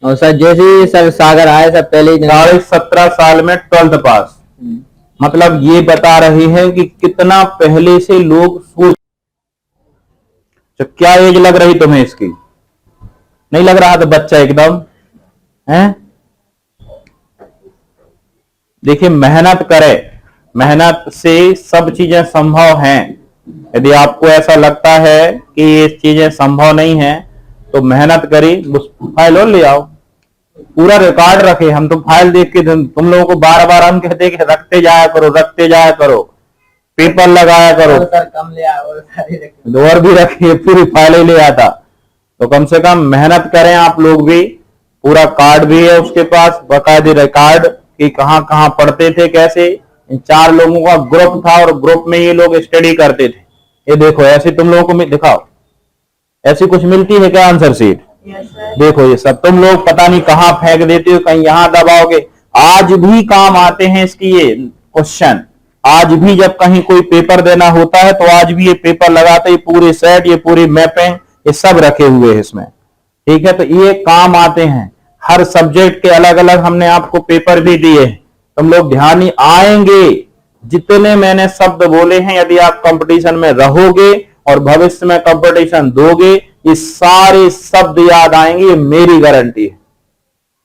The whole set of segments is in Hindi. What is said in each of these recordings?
और सर जैसे ही सर सागर आए सर पहले ही 17.5 साल में 12th पास। मतलब ये बता रहे हैं कि कितना पहले से लोग सोच। तो क्या एज लग रही तुम्हें इसकी? नहीं लग रहा तो बच्चा एकदम है। देखिए मेहनत करे, मेहनत से सब चीजें संभव हैं। यदि आपको ऐसा लगता है कि ये चीजें संभव नहीं है तो मेहनत करी, उस फाइल और ले आओ, पूरा रिकॉर्ड रखे। हम तो फाइल देख के तुम लोगों को बार बार हम कहते हैं कि रखते जाया करो, रखते जाया करो, पेपर लगाया करो। सर कम ले आओ और भी रखिए, पूरी फाइल ले आता। तो कम से कम मेहनत करें आप लोग भी। पूरा कार्ड भी है उसके पास, बाकायदे रिकॉर्ड कि कहां कहां पढ़ते थे, कैसे। इन 4 लोगों का ग्रुप था और ग्रुप में ये लोग स्टडी करते थे। ये देखो ऐसे तुम लोगों को दिखाओ, ऐसी कुछ मिलती है क्या आंसर शीट? देखो ये सब तुम लोग पता नहीं कहां फेंक देते हो, कहीं यहां दबाओगे। आज भी काम आते हैं इसकी ये क्वेश्चन। आज भी जब कहीं कोई पेपर देना होता है तो आज भी ये पेपर लगाते, ये पूरे सेट, ये पूरी मैपिंग, ये सब रखे हुए हैं इसमें। ठीक है, तो ये काम आते हैं। हर सब्जेक्ट के अलग अलग हमने आपको पेपर भी दिए हैं। तुम लोग ध्यान ही आएंगे जितने मैंने शब्द बोले हैं। यदि आप कंपटीशन में रहोगे और भविष्य में कंपटीशन दोगे, ये सारे शब्द याद आएंगे, ये मेरी गारंटी है।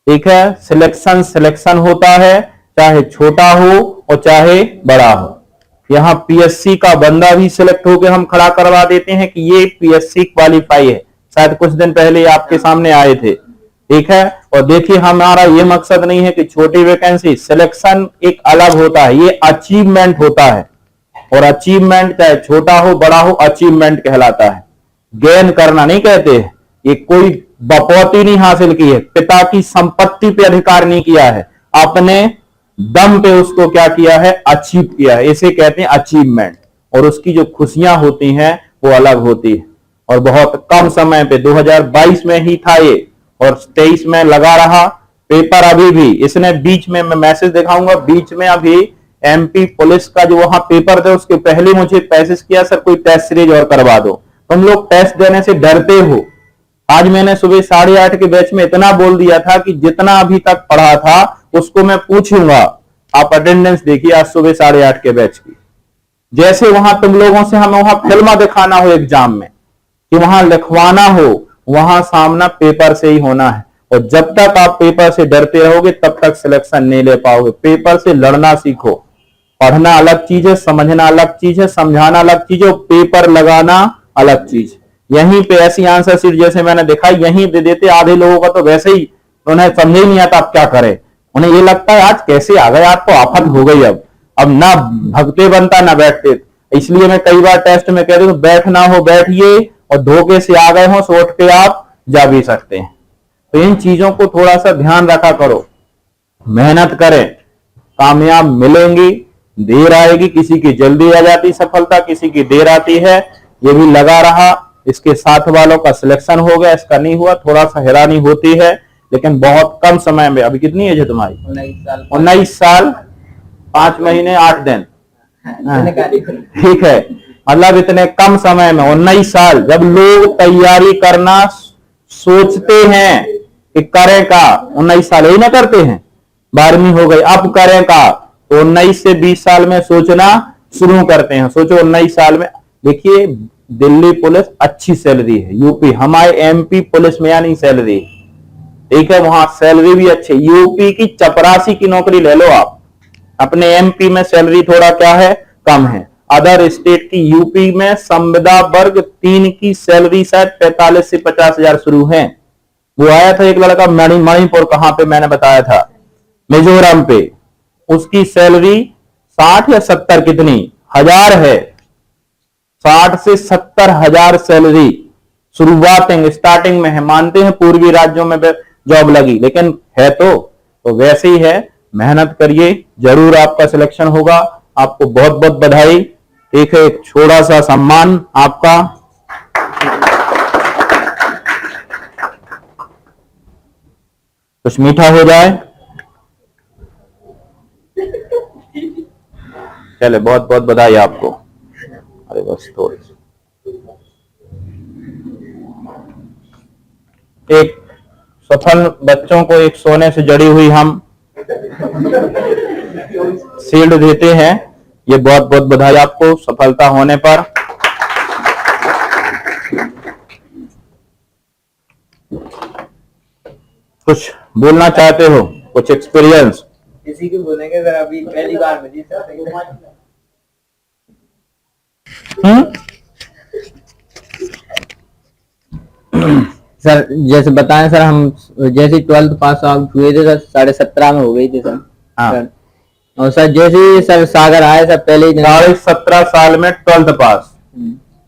ठीक है, सिलेक्शन होता है, चाहे छोटा हो और चाहे बड़ा हो। यहां पीएससी का बंदा भी सिलेक्ट होकर हम खड़ा करवा देते हैं कि ये पीएससी क्वालिफाई है। शायद कुछ दिन पहले आपके सामने आए थे। ठीक है, और देखिए हमारा ये मकसद नहीं है कि छोटी वैकेंसी, सिलेक्शन एक अलग होता है, ये अचीवमेंट होता है। और अचीवमेंट चाहे छोटा हो बड़ा हो, अचीवमेंट कहलाता है। गेन करना नहीं कहते। ये कोई बपौती नहीं हासिल की है, पिता की संपत्ति पे अधिकार नहीं किया है, अपने दम पे उसको क्या किया है, अचीव किया है। इसे कहते हैं अचीवमेंट। और उसकी जो खुशियां होती हैं वो अलग होती है। और बहुत कम समय पे 2022 में ही था ये, और 23 में लगा रहा पेपर। अभी भी इसने बीच में, मैं मैसेज दिखाऊंगा, बीच में अभी एमपी पुलिस का जो वहां पेपर थे उसके पहले मुझे मैसेज किया, सर कोई टेस्ट सीरीज और करवा दो। तुम लोग टेस्ट देने से डरते हो। आज मैंने सुबह 8:30 के बैच में इतना बोल दिया था कि जितना अभी तक पढ़ा था उसको मैं पूछूंगा। आप अटेंडेंस देखिए आज सुबह 8:30 के बैच की। जैसे वहां तुम लोगों से हमें वहां फिल्म दिखाना हो एग्जाम में, कि वहां लिखवाना हो, वहां सामना पेपर से ही होना है। और जब तक आप पेपर से डरते रहोगे तब तक सिलेक्शन नहीं ले पाओगे। पेपर से लड़ना सीखो। पढ़ना अलग चीज है, समझना अलग चीज है, समझाना अलग चीज है, पेपर लगाना अलग चीज। यहीं पे ऐसी आंसर शीट जैसे मैंने दिखाई यहीं दे देते। आधे लोगों का तो वैसे ही उन्हें समझ ही नहीं आता आप क्या करें। उन्हें ये लगता है आज कैसे आ गए, आपको आफत हो गई। अब ना भगते बनता ना बैठते। इसलिए मैं कई बार टेस्ट में कह रही हूं बैठना हो बैठिए, और धोखे से आ गए हो सो उठ के आप जा भी सकते हैं। तो इन चीजों को थोड़ा सा ध्यान रखा करो। मेहनत करें, कामयाब मिलेंगी। देर आएगी, किसी की जल्दी आ जाती सफलता, किसी की देर आती है। ये भी लगा रहा, इसके साथ वालों का सिलेक्शन हो गया, इसका नहीं हुआ। थोड़ा सा हैरानी होती है, लेकिन बहुत कम समय में। अभी कितनी एज है तुम्हारी? 19 साल 5 महीने 8 दिन। ठीक है, मतलब इतने कम समय में 19 साल। जब लोग तैयारी करना सोचते हैं कि करें का, 19 साल ही ना करते हैं। 12वीं हो गई, अब करें का, तो 19 से 20 साल में सोचना शुरू करते हैं। सोचो 19 साल में। देखिए दिल्ली पुलिस अच्छी सैलरी है, यूपी, हमारे एमपी पुलिस में या नहीं सैलरी। ठीक है, वहां सैलरी भी अच्छी। यूपी की चपरासी की नौकरी ले लो आप, अपने एमपी में सैलरी थोड़ा क्या है, कम है। अदर स्टेट की, यूपी में संविदा वर्ग 3 की सैलरी शायद 45 से 50 हजार शुरू है। वो आया था एक लड़का मणिपुर, कहां पे मैंने बताया था, मिजोरम पे। उसकी सैलरी 60 या 70 कितनी हजार है, 60 से 70 हजार सैलरी शुरुआत स्टार्टिंग में है। मानते हैं पूर्वी राज्यों में जॉब लगी, लेकिन है तो वैसे ही है। मेहनत करिए, जरूर आपका सिलेक्शन होगा। आपको बहुत बहुत बधाई। एक है एक छोटा सा सम्मान आपका। कुछ मीठा हो जाए। चले, बहुत बहुत बधाई आपको। अरे बस थोड़ी सी एक सफल 55 बच्चों को एक सोने से जड़ी हुई हम शील्ड देते हैं। ये बहुत बहुत बधाई आपको सफलता होने पर। कुछ बोलना चाहते हो, कुछ एक्सपीरियंस? किसी को बोलेंगे सर, अभी पहली बार मिली सर। सर जैसे बताएं सर, हम जैसे 12th पास आउट हुए थे सर, 17.5 में हो गई थी सर। हाँ। सर, और सर जैसे ही सर सागर आए सर, पहले ही 17 साल में 12th पास,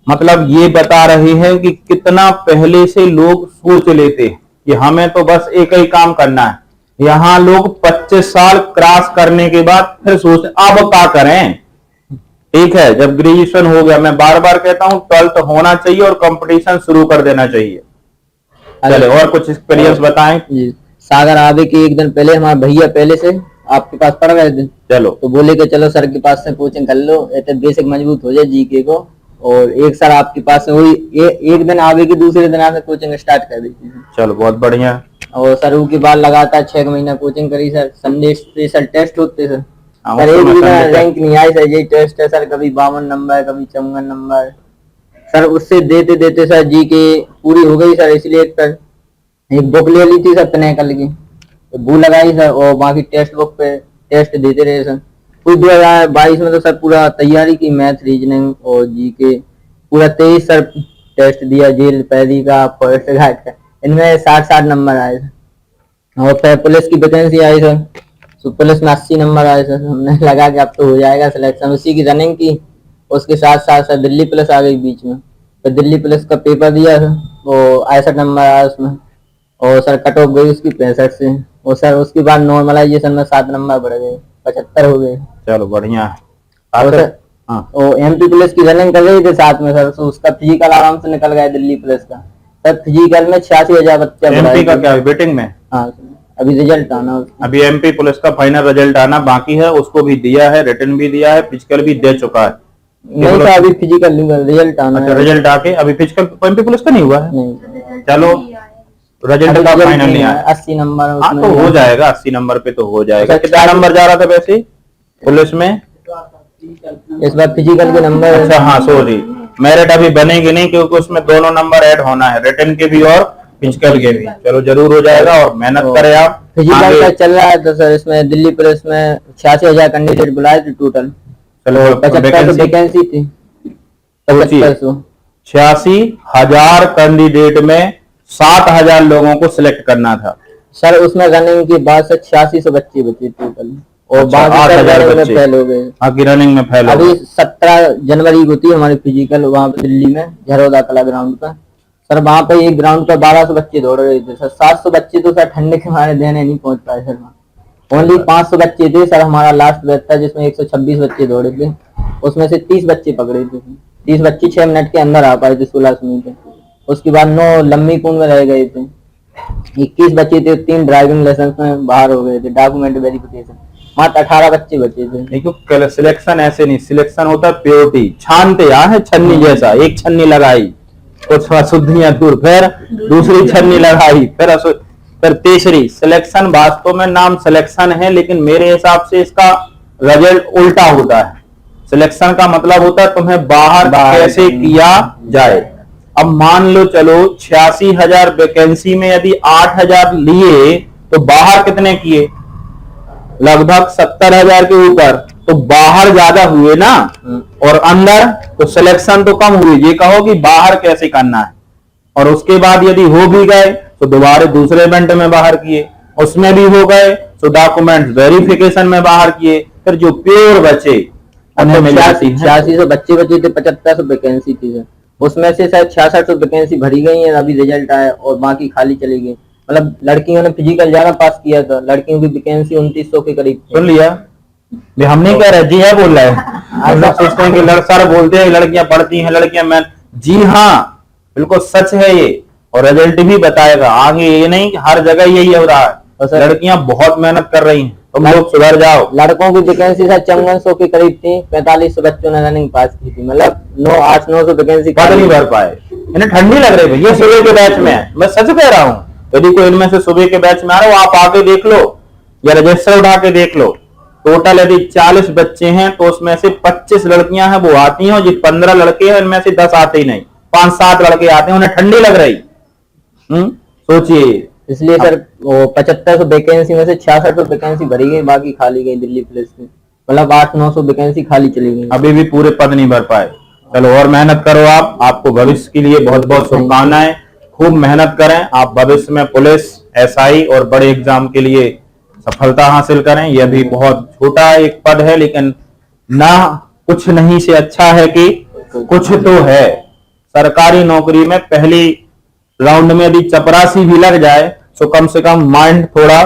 मतलब ये बता रहे हैं कि कितना पहले से लोग सोच लेते कि हमें तो बस एक ही काम करना है। यहाँ लोग 25 साल क्रॉस करने के बाद फिर सोचते अब क्या करें। ठीक है, जब ग्रेजुएशन हो गया, मैं बार बार कहता हूँ 12th होना चाहिए और कंपटीशन शुरू कर देना चाहिए। चले और कुछ एक्सपीरियंस बताएं। जी, सागर आवे के एक दिन पहले हमारे भैया पहले से आपके पास पढ़ गए थे, चलो तो बोले कि चलो सर के पास से कोचिंग कर लो, ऐसे बेसिक मजबूत हो जाए जीके को। और एक सर आपके पास से हुई, एक दिन आवे की दूसरे दिन आपने कोचिंग स्टार्ट कर दी थी। चलो बहुत बढ़िया। और सर उसके बाद लगातार 6 महीना कोचिंग करी सर। संडे स्पेशल टेस्ट होते सर। हाँ, सर उस एक समय भी Sunday रैंक नहीं आई सर, यही टेस्ट है सर। कभी 52 नंबर, कभी 54 नंबर सर। उससे देते देते सर जी के पूरी हो गई सर। इसलिए एक बुक ले ली थी सर पिनैकल की, वो लगाई सर, और बाकी टेस्ट बुक पे टेस्ट देते रहे सर। कुछ 2022 में तो सर पूरा तैयारी की, मैथ, रीजनिंग और जी के पूरा 23 सर टेस्ट दिया, जेल पैदी का, फॉरेस्ट गार्ड का। इनमें 60 नंबर आए सर। और फिर पुलिस की वैकेंसी आई सर, तो पुलिस में 80 नंबर आए सर। हमने लगा कि अब तो हो जाएगा सिलेक्शन। उसी की रनिंग की, उसके साथ साथ सर दिल्ली पुलिस आ गई बीच में। तो दिल्ली पुलिस का पेपर दिया सर, वो 61 नंबर आया उसमें। और सर कट ऑफ गई उसकी 65 से। और सर उसके बाद नॉर्मलाइजेशन में 7 नंबर बढ़ गए, 75 हो गए। चलो बढ़िया है। और सर और एमपी पुलिस की रनिंग कर रही थे साथ में सर, तो उसका फिजिकल आराम से निकल गया दिल्ली पुलिस का सर। फिजिकल में 86,000 बच्चा एमपी का क्या वेटिंग में? हाँ, अभी रिजल्ट आना उसका। अभी एमपी पुलिस का फाइनल रिजल्ट आना बाकी है, उसको भी दिया है, रिटर्न भी दिया है, फिजिकल भी दे चुका है। नहीं सर, अभी फिजिकल नहीं, रिजल्ट आना अच्छा, है। रिजल्ट आके अभी फिजिकल एमपी पुलिस का नहीं हुआ है। नहीं, चलो रिजल्ट का फाइनल नहीं आया। 80 नंबर हाँ तो हो जाएगा, 80 नंबर पे तो हो जाएगा। कितना नंबर जा रहा था वैसे पुलिस में इस बार फिजिकल के नंबर? अच्छा हाँ सॉरी, मेरिट अभी बनेगी नहीं क्योंकि उसमें दोनों नंबर ऐड होना है, रिटर्न के भी और फिजिकल के भी। चलो जरूर हो जाएगा और मेहनत करें आप। फिजिकल का चल रहा है तो सर इसमें दिल्ली पुलिस में 86,000 कैंडिडेट बुलाए थे टोटल। चलो 75 वैकेंसी थी। 86,000 कैंडिडेट में 7,000 लोगों को सिलेक्ट करना था सर। उसमें रनिंग के बाद से 8600 बच्चे बचे टोटल, और अच्छा, बाकी 8,000 रनिंग में बच्चे फेल हो गए। बाकी रनिंग में फेल हो अभी गए। 17 जनवरी को थी हमारी फिजिकल वहाँ पे दिल्ली में, झरोदा कला ग्राउंड पर सर। वहाँ पे एक ग्राउंड पर 1200 बच्चे दौड़ रहे थे सर। 700 बच्चे तो सर ठंडे के मारे देने नहीं पहुंच पाए सर। ओनली 500 बच्चे थे सर। हमारा लास्ट बैच था जिसमें 126 बच्चे दौड़े थे, उसमें से 30 बच्चे पकड़े थे। 30 बच्चे 6 मिनट के अंदर आ पाए थे 16 मिनट। उसके बाद 9 लंबी कूद में रह गए थे। 21 बच्चे थे, 3 ड्राइविंग लाइसेंस में बाहर हो गए थे, डॉक्यूमेंट वेरिफिकेशन। मात्र 18 बच्चे बचे थे। देखो सिलेक्शन ऐसे नहीं, सिलेक्शन होता है प्योरिटी। छानते है छन्नी जैसा, एक छन्नी लगाई कुछ अशुद्धियां दूर, फिर दूसरी छन्नी लगाई, फिर तीसरी। सिलेक्शन वास्तव में नाम सिलेक्शन है, लेकिन मेरे हिसाब से इसका रिजल्ट उल्टा होता है। सिलेक्शन का मतलब होता है तुम्हें बाहर कैसे किया जाए। अब मान लो चलो 86,000 वैकेंसी में यदि 8,000 लिए तो बाहर कितने किए? लगभग 70,000 के ऊपर। तो बाहर ज्यादा हुए ना, और अंदर तो सिलेक्शन तो कम हुई। ये कहो कि बाहर कैसे करना है। और उसके बाद यदि हो भी गए तो दोबारा दूसरे इवेंट में बाहर किए, उसमें भी हो गए तो डॉक्यूमेंट वेरिफिकेशन में बाहर किए। फिर जो प्योर बचे 8600 बच्चे बचे थे, 7500 वैकेंसी थी सर। उसमें से शायद 6600 वैकेंसी भरी गई है, अभी रिजल्ट आया, और बाकी खाली चली गई। मतलब लड़कियों ने फिजिकल ज्यादा पास किया था, लड़कियों की वैकेंसी 2900 के करीब। सुन लिया, हम नहीं कह रहे, जी है बोल रहे हैं। हम लोग सोचते हैं कि सर बोलते हैं लड़कियां पढ़ती हैं, लड़कियां मैं, जी हाँ बिल्कुल सच है ये, और रिजल्ट भी बताएगा आगे। ये नहीं कि हर जगह यही हो रहा है, लड़कियां बहुत मेहनत कर रही हैं, तुम लोग सुधर जाओ। लड़कों की वैकेंसी सर 5400 के करीब थी, 4500 बच्चों ने रनिंग पास की थी। मतलब 800-900 वैकेंसी नहीं भर पाए। इन्हें ठंडी लग रही है, ये सुबह के बैच में है, मैं सच कह रहा हूँ। यदि कोई इनमें से सुबह के बैच में आ रहा हो, आप आके देख लो या रजिस्टर उठा के देख लो। टोटल यदि 40 बच्चे हैं तो उसमें से 25 लड़कियां हैं वो आती हैं, और जो 15 लड़के हैं इनमें से 10 आते ही नहीं, 5-7 लड़के आते हैं, उन्हें ठंडी लग रही। सोचिए। इसलिए सर वो 7500 वैकेंसी में से 6600 वैकेंसी भरी गई, बाकी खाली गई दिल्ली पुलिस में, मतलब 800-900 वैकेंसी खाली चली गई। अभी भी पूरे पद नहीं भर पाए। चलो और मेहनत करो आप, आपको भविष्य के लिए बहुत बहुत शुभकामनाएं। खूब मेहनत करें, आप भविष्य में पुलिस, एसआई और बड़े एग्जाम के लिए सफलता हासिल करें। यह भी बहुत छोटा एक पद है, लेकिन ना कुछ नहीं से अच्छा है कि कुछ तो है। सरकारी नौकरी में पहली राउंड में यदि चपरासी भी लग जाए तो कम से कम माइंड थोड़ा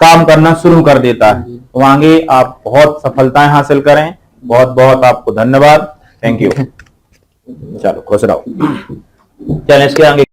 काम करना शुरू कर देता है। तो आगे आप बहुत सफलताएं हासिल करें। बहुत बहुत आपको धन्यवाद। Thank you. चलो खुश रहो। चलें इसके आगे